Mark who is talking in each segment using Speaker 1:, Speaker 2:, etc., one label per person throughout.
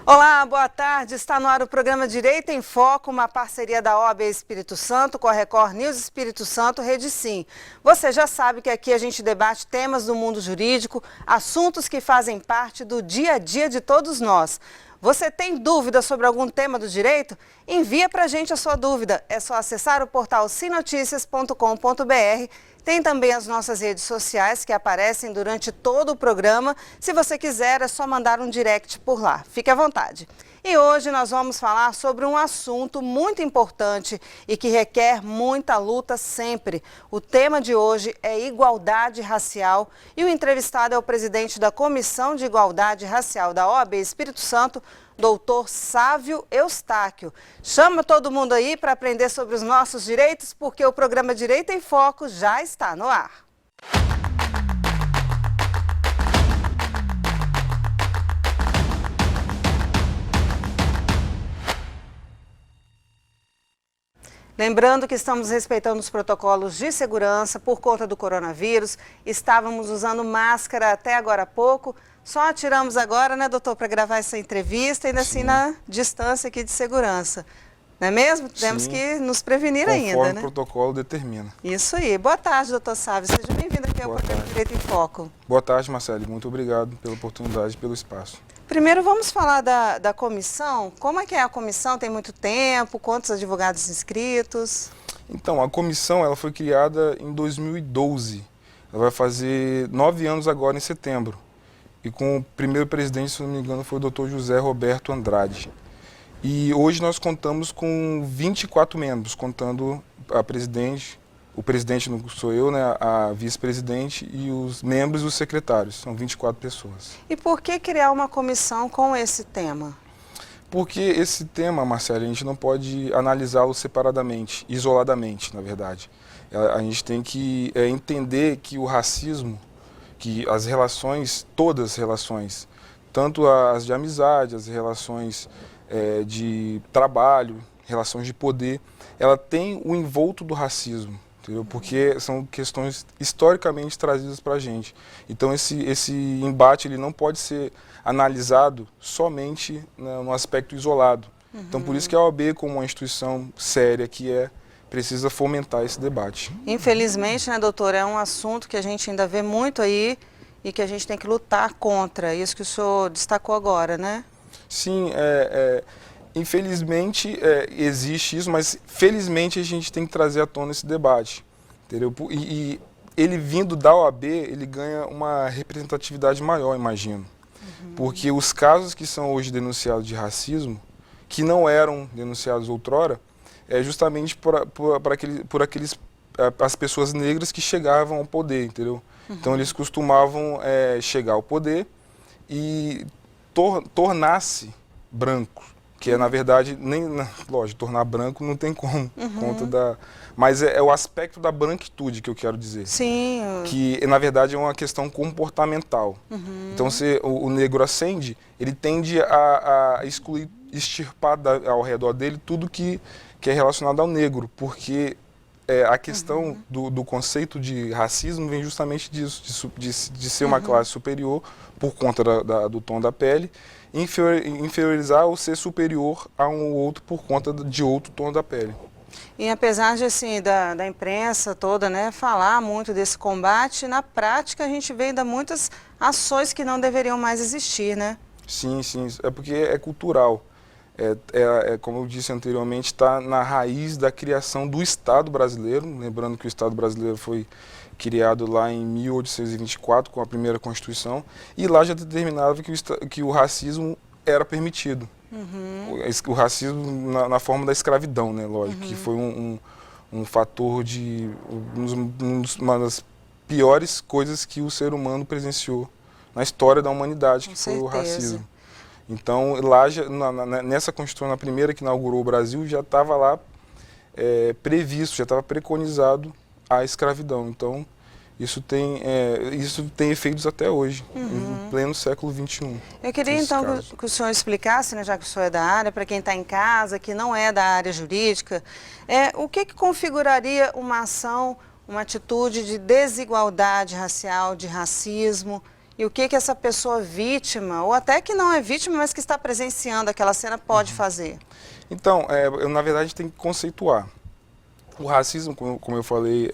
Speaker 1: Olá, boa tarde. Está no ar o programa Direito em Foco, uma parceria da OAB Espírito Santo com a Record News Espírito Santo, Rede Sim. Você já sabe que aqui a gente debate temas do mundo jurídico, assuntos que fazem parte do dia a dia de todos nós. Você tem dúvida sobre algum tema do direito? Envia para a gente a sua dúvida. É só acessar o portal sinoticias.com.br. Tem também as nossas redes sociais que aparecem durante todo o programa. Se você quiser, é só mandar um direct por lá. Fique à vontade. E hoje nós vamos falar sobre um assunto muito importante e que requer muita luta sempre. O tema de hoje é igualdade racial e o entrevistado é o presidente da Comissão de Igualdade Racial da OAB Espírito Santo, Doutor Sávio Eustáquio. Chama todo mundo aí para aprender sobre os nossos direitos, porque o programa Direito em Foco já está no ar. Lembrando que estamos respeitando os protocolos de segurança por conta do coronavírus. Estávamos usando máscara até agora há pouco. Só tiramos agora, né, doutor, para gravar essa entrevista, ainda assim na distância aqui de segurança. Não é mesmo? Temos que nos prevenir ainda,
Speaker 2: conforme
Speaker 1: né?
Speaker 2: o protocolo determina.
Speaker 1: Isso aí. Boa tarde, doutor Sávio. Seja bem-vindo aqui ao programa Direito em Foco.
Speaker 2: Boa tarde, Marcelo. Muito obrigado pela oportunidade e pelo espaço.
Speaker 1: Primeiro vamos falar da comissão. Como é que é a comissão? Tem muito tempo? Quantos advogados inscritos?
Speaker 2: Então, a comissão ela foi criada em 2012. Ela vai fazer 9 anos agora em setembro. E com o primeiro presidente, se não me engano, foi o Dr. José Roberto Andrade. E hoje nós contamos com 24 membros, contando a presidente, o presidente não sou eu, né, a vice-presidente e os membros e os secretários. São 24 pessoas.
Speaker 1: E por que criar uma comissão com esse tema?
Speaker 2: Porque esse tema, Marcelo, a gente não pode analisá-lo separadamente, isoladamente, na verdade. A gente tem que entender que o racismo, que as relações, todas as relações, tanto as de amizade, as relações de trabalho, relações de poder, ela tem o envolto do racismo, entendeu? Porque são questões historicamente trazidas para a gente. Então esse embate ele não pode ser analisado somente no aspecto isolado. Então por isso que a OAB, como uma instituição séria que precisa fomentar esse debate.
Speaker 1: Infelizmente, né, doutor, é um assunto que a gente ainda vê muito aí e que a gente tem que lutar contra. Isso que o senhor destacou agora, né?
Speaker 2: Sim, infelizmente existe isso, mas felizmente a gente tem que trazer à tona esse debate, entendeu? E ele vindo da OAB, ele ganha uma representatividade maior, imagino. Porque os casos que são hoje denunciados de racismo, que não eram denunciados outrora, é justamente por as pessoas negras que chegavam ao poder, entendeu? Então eles costumavam chegar ao poder e tornar-se branco, que na verdade, lógico, tornar branco não tem como, conta mas é o aspecto da branquitude que eu quero dizer.
Speaker 1: Sim.
Speaker 2: Que na verdade é uma questão comportamental. Então se o negro ascende, ele tende a excluir, extirpar ao redor dele tudo que é relacionado ao negro, porque a questão do conceito de racismo vem justamente disso, de ser uma classe superior por conta do tom da pele, inferiorizar ou ser superior a um outro por conta de outro tom da pele.
Speaker 1: E apesar de, assim, da imprensa toda, né, falar muito desse combate, na prática a gente vê ainda muitas ações que não deveriam mais existir, né?
Speaker 2: Sim, sim, é porque é cultural. Como eu disse anteriormente, está na raiz da criação do Estado brasileiro, lembrando que o Estado brasileiro foi criado lá em 1824 com a primeira Constituição, e lá já determinava que o racismo era permitido. O racismo na forma da escravidão, né, lógico, que foi um fator uma das piores coisas que o ser humano presenciou na história da humanidade, que foi o racismo. Então, lá, nessa Constituição, na primeira que inaugurou o Brasil, já estava lá previsto, já estava preconizado a escravidão. Então, isso tem efeitos até hoje, em pleno século XXI.
Speaker 1: Eu queria então que o senhor explicasse, né, já que o senhor é da área, para quem está em casa, que não é da área jurídica, o que configuraria uma ação, uma atitude de desigualdade racial, de racismo, E o que essa pessoa vítima, ou até que não é vítima, mas que está presenciando aquela cena, pode fazer?
Speaker 2: Então, na verdade, tem que conceituar. O racismo, como eu falei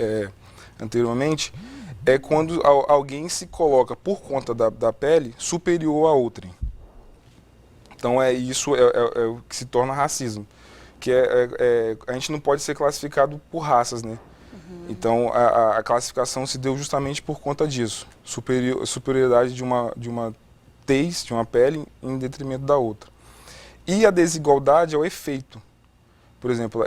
Speaker 2: anteriormente, é quando alguém se coloca, por conta da pele, superior a outrem. Então, isso é o que se torna racismo. Que a gente não pode ser classificado por raças, né? Então, a classificação se deu justamente por conta disso. Superioridade de uma tez, de uma pele, em detrimento da outra. E a desigualdade é o efeito. Por exemplo,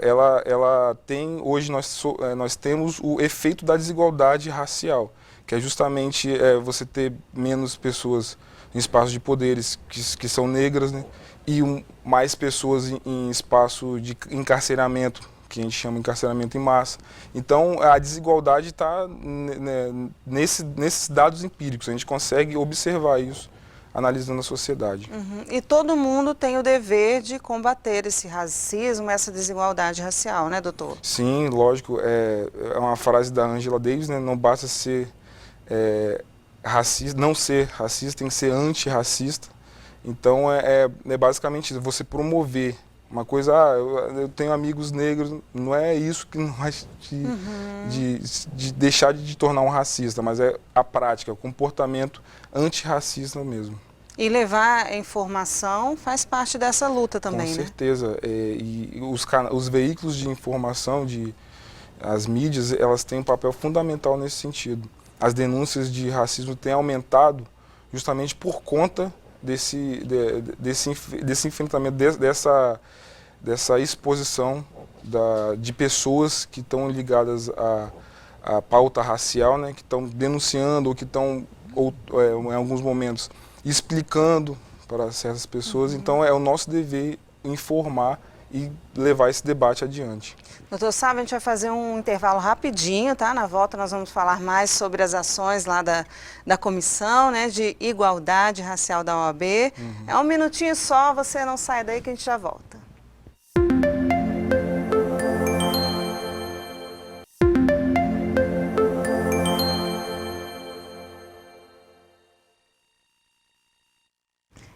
Speaker 2: hoje nós temos o efeito da desigualdade racial, que é justamente você ter menos pessoas em espaços de poderes que são negras, né? E mais pessoas em espaço de encarceramento, que a gente chama de encarceramento em massa. Então, a desigualdade está nesses dados empíricos, a gente consegue observar isso analisando a sociedade.
Speaker 1: E todo mundo tem o dever de combater esse racismo, essa desigualdade racial, né, doutor?
Speaker 2: Sim, lógico. É uma frase da Angela Davis, né? Não basta ser racista, não ser racista, tem que ser antirracista. Então, basicamente isso, você promover uma coisa, eu tenho amigos negros, não é isso que não vai de deixar de tornar um racista, mas é a prática, o comportamento antirracista mesmo.
Speaker 1: E levar a informação faz parte dessa luta também, né?
Speaker 2: Com certeza. E os veículos de informação, as mídias, elas têm um papel fundamental nesse sentido. As denúncias de racismo têm aumentado justamente por conta desse enfrentamento, dessa exposição de pessoas que estão ligadas à pauta racial, né, que estão denunciando ou que estão, em alguns momentos, explicando para certas pessoas. Então, é o nosso dever informar e levar esse debate adiante.
Speaker 1: Doutor Sávio, a gente vai fazer um intervalo rapidinho, tá? Na volta nós vamos falar mais sobre as ações lá da Comissão, né, de Igualdade Racial da OAB. É um minutinho só, você não sai daí que a gente já volta.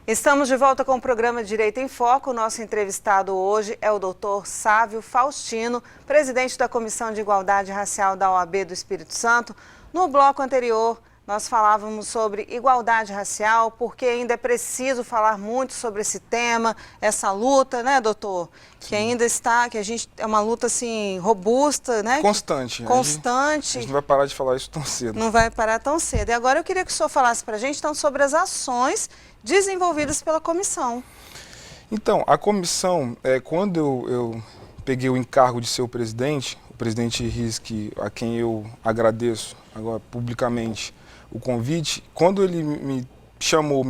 Speaker 1: Estamos de volta com o programa Direito em Foco. O nosso entrevistado hoje é o doutor Sávio Faustino, presidente da Comissão de Igualdade Racial da OAB do Espírito Santo. No bloco anterior, nós falávamos sobre igualdade racial, porque ainda é preciso falar muito sobre esse tema, essa luta, né, doutor? Sim. Que ainda é uma luta, assim, robusta, né?
Speaker 2: Constante.
Speaker 1: Constante.
Speaker 2: A gente não vai parar de falar isso tão cedo.
Speaker 1: Não vai parar tão cedo. E agora eu queria que o senhor falasse para a gente, então, sobre as ações desenvolvidas pela comissão.
Speaker 2: Então, a comissão, quando eu peguei o encargo de ser o presidente Rizk, a quem eu agradeço agora publicamente o convite, quando ele me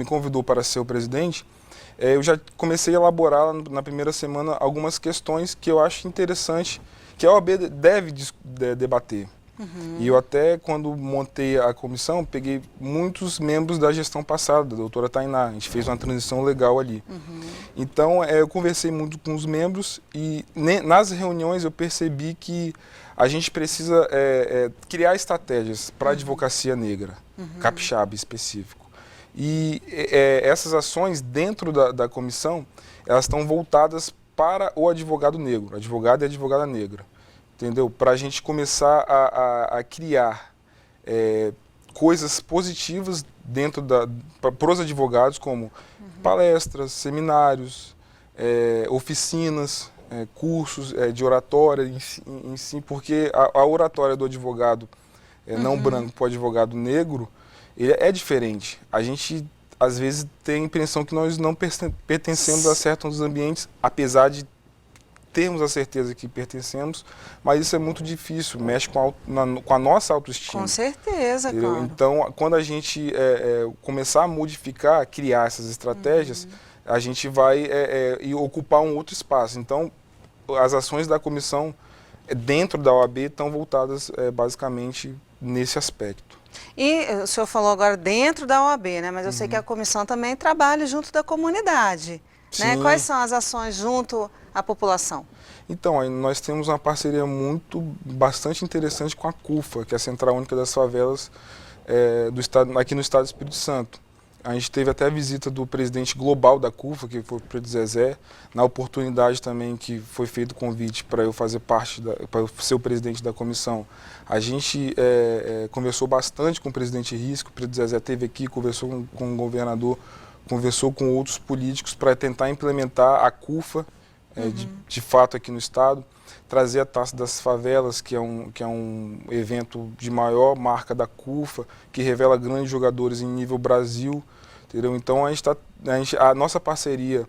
Speaker 2: convidou para ser o presidente, eu já comecei a elaborar na primeira semana algumas questões que eu acho interessante, que a OAB deve debater. E eu até, quando montei a comissão, peguei muitos membros da gestão passada, da doutora Tainá. A gente fez uma transição legal ali. Então, eu conversei muito com os membros e nas reuniões eu percebi que a gente precisa criar estratégias para a advocacia negra, capixaba específico. E essas ações dentro da comissão, elas estão voltadas para o advogado negro, advogado e advogada negra. Entendeu? Para a gente começar a criar coisas positivas dentro para os advogados, como palestras, seminários, oficinas, cursos de oratória em si, porque a oratória do advogado não branco para o advogado negro é diferente. A gente, às vezes, tem a impressão que nós não pertencemos a certos ambientes, apesar de termos a certeza que pertencemos, mas isso é muito difícil, mexe com a nossa autoestima.
Speaker 1: Com certeza,
Speaker 2: entendeu?
Speaker 1: Claro.
Speaker 2: Então, quando a gente começar a modificar, criar essas estratégias, a gente vai ocupar um outro espaço. Então, as ações da comissão dentro da OAB estão voltadas basicamente nesse aspecto.
Speaker 1: E o senhor falou agora dentro da OAB, né? Mas eu sei que a comissão também trabalha junto da comunidade. Né? Quais são as ações junto à população?
Speaker 2: Então, nós temos uma parceria bastante interessante com a CUFA, que é a Central Única das Favelas aqui no estado do Espírito Santo. A gente teve até a visita do presidente global da CUFA, que foi o Pedro Zezé, na oportunidade também que foi feito o convite para eu fazer parte, para eu ser o presidente da comissão. A gente conversou bastante com o presidente Risco, o Pedro Zezé esteve aqui, conversou com o governador, conversou com outros políticos para tentar implementar a CUFA, de fato aqui no estado, trazer a Taça das Favelas, que é um evento de maior marca da CUFA, que revela grandes jogadores em nível Brasil, entendeu? Então a nossa parceria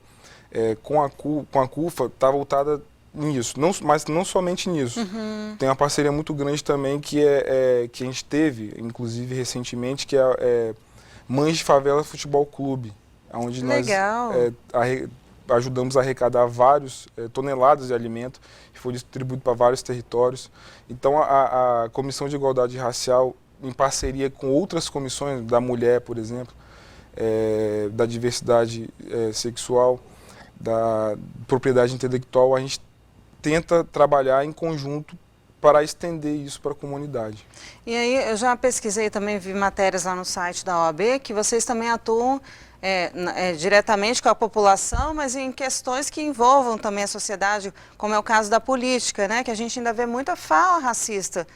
Speaker 2: com a CUFA está voltada nisso, mas não somente nisso. Tem uma parceria muito grande também que a gente teve, inclusive recentemente, que é Mães de Favela Futebol Clube, onde nós ajudamos a arrecadar várias toneladas de alimento que foi distribuído para vários territórios. Então a Comissão de Igualdade Racial, em parceria com outras comissões, da mulher, por exemplo, da diversidade sexual, da propriedade intelectual, a gente tenta trabalhar em conjunto para estender isso para a comunidade.
Speaker 1: E aí eu já pesquisei também, vi matérias lá no site da OAB, que vocês também atuam diretamente com a população, mas em questões que envolvam também a sociedade, como é o caso da política, né? Que a gente ainda vê muita fala racista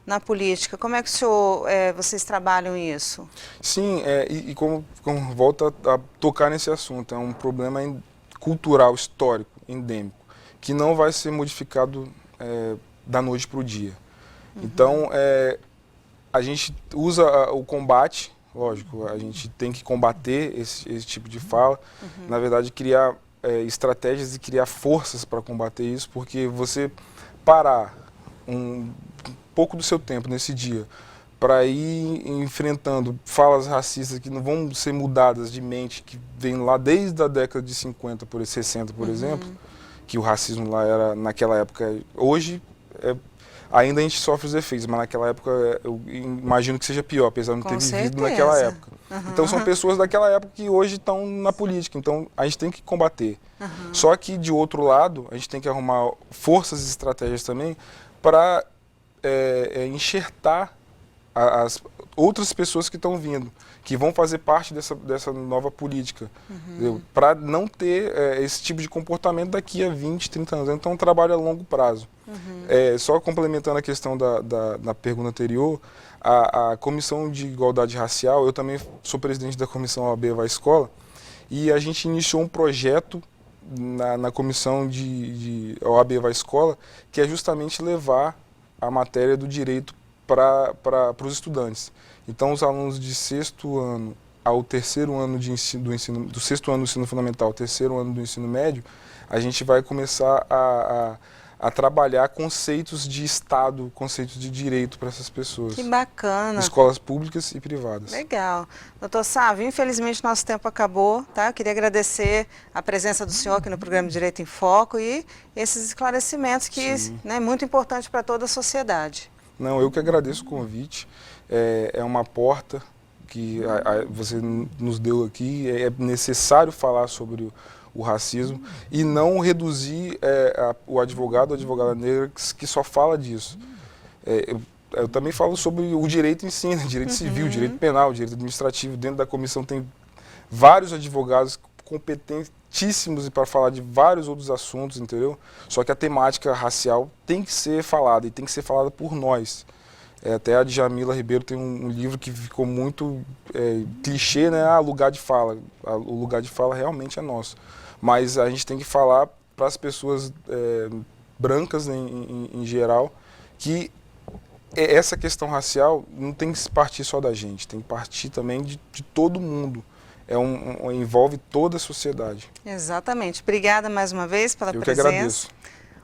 Speaker 1: na política. Como é que vocês trabalham isso?
Speaker 2: Sim, e como volta a tocar nesse assunto, é um problema cultural, histórico, endêmico, que não vai ser modificado da noite para o dia. Então, a gente usa o combate. Lógico, a gente tem que combater esse tipo de fala, na verdade criar estratégias e criar forças para combater isso, porque você parar um pouco do seu tempo nesse dia para ir enfrentando falas racistas que não vão ser mudadas de mente, que vem lá desde a década de 50, 60, por exemplo, que o racismo lá era naquela época, hoje ainda a gente sofre os efeitos, mas naquela época eu imagino que seja pior, apesar de não ter vivido naquela época. Então são pessoas daquela época que hoje estão na política, então a gente tem que combater. Só que de outro lado, a gente tem que arrumar forças e estratégias também para enxertar as outras pessoas que estão vindo, que vão fazer parte dessa nova política, para não ter esse tipo de comportamento daqui a 20, 30 anos. Então é um trabalho a longo prazo. Só complementando a questão da pergunta anterior, a Comissão de Igualdade Racial, eu também sou presidente da Comissão OAB Vai Escola, e a gente iniciou um projeto na Comissão de OAB Vai Escola, que é justamente levar a matéria do direito para os estudantes. Então, os alunos de sexto ano ao terceiro ano do sexto ano do ensino fundamental ao terceiro ano do ensino médio, a gente vai começar a trabalhar conceitos de Estado, conceitos de direito para essas pessoas.
Speaker 1: Que bacana.
Speaker 2: Escolas públicas e privadas.
Speaker 1: Legal. Doutor Sávio, infelizmente nosso tempo acabou, tá? Eu queria agradecer a presença do senhor aqui no programa Direito em Foco e esses esclarecimentos que é muito importante para toda a sociedade.
Speaker 2: Não, eu que agradeço o convite. É uma porta que você nos deu aqui. É necessário falar sobre o racismo e não reduzir o advogado ou a advogada negra que só fala disso. Eu também falo sobre o direito em si, né? Direito civil, direito penal, direito administrativo. Dentro da comissão tem vários advogados competentíssimos para falar de vários outros assuntos, entendeu? Só que a temática racial tem que ser falada e tem que ser falada por nós. Até a Djamila Ribeiro tem um livro que ficou muito clichê, né? Lugar de fala. O lugar de fala realmente é nosso. Mas a gente tem que falar para as pessoas brancas, né, em geral, que essa questão racial não tem que partir só da gente, tem que partir também de todo mundo. Envolve toda a sociedade.
Speaker 1: Exatamente. Obrigada mais uma vez pela presença.
Speaker 2: Eu que agradeço.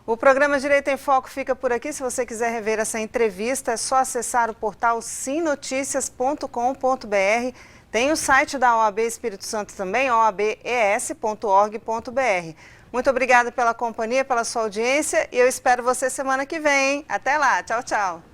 Speaker 1: O programa Direito em Foco fica por aqui. Se você quiser rever essa entrevista, é só acessar o portal simnoticias.com.br. Tem o site da OAB Espírito Santo também, oabes.org.br. Muito obrigada pela companhia, pela sua audiência e eu espero você semana que vem. Até lá. Tchau, tchau.